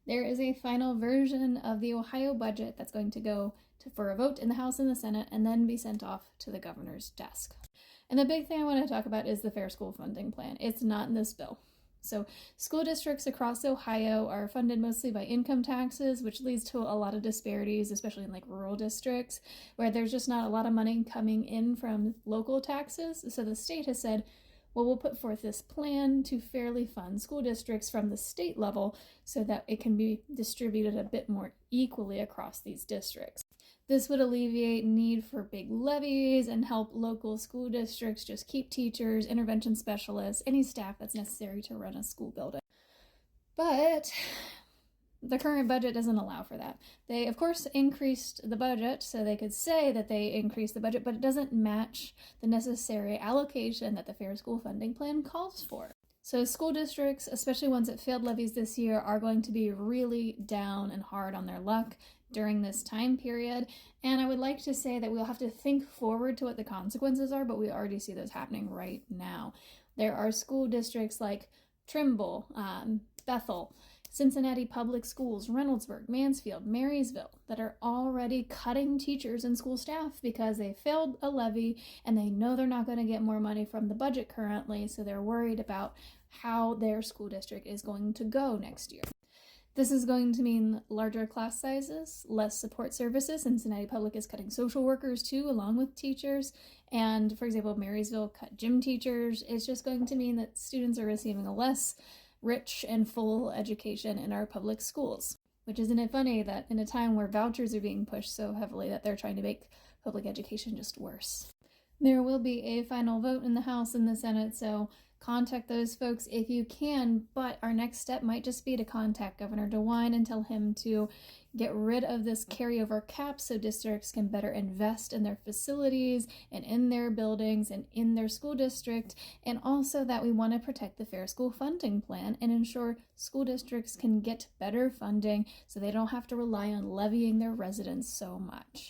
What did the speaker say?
There is a final version of the Ohio budget that's going to go for a vote in the House and the Senate and then be sent off to the governor's desk. And the big thing I want to talk about is the Fair School Funding Plan. It's not in this bill. So school districts across Ohio are funded mostly by income taxes, which leads to a lot of disparities, especially in like rural districts where there's just not a lot of money coming in from local taxes. So the state has said, well, we'll put forth this plan to fairly fund school districts from the state level so that it can be distributed a bit more equally across these districts. This would alleviate need for big levies and help local school districts just keep teachers, intervention specialists, any staff that's necessary to run a school building. But the current budget doesn't allow for that. They, of course, increased the budget, so they could say that they increased the budget, but it doesn't match the necessary allocation that the Fair School Funding Plan calls for. So school districts, especially ones that failed levies this year, are going to be really down and hard on their luck during this time period. And I would like to say that we'll have to think forward to what the consequences are, but we already see those happening right now. There are school districts like Trimble, Bethel, Cincinnati Public Schools, Reynoldsburg, Mansfield, Marysville that are already cutting teachers and school staff because they failed a levy and they know they're not going to get more money from the budget currently, so they're worried about how their school district is going to go next year. This is going to mean larger class sizes, less support services. Cincinnati Public is cutting social workers too, along with teachers. And for example, Marysville cut gym teachers. It's just going to mean that students are receiving a less rich and full education in our public schools. Which isn't it funny that in a time where vouchers are being pushed so heavily that they're trying to make public education just worse. There will be a final vote in the House and the Senate, so contact those folks if you can, but our next step might just be to contact Governor DeWine and tell him to get rid of this carryover cap so districts can better invest in their facilities and in their buildings and in their school district, and also that we want to protect the Fair School Funding Plan and ensure school districts can get better funding so they don't have to rely on levying their residents so much.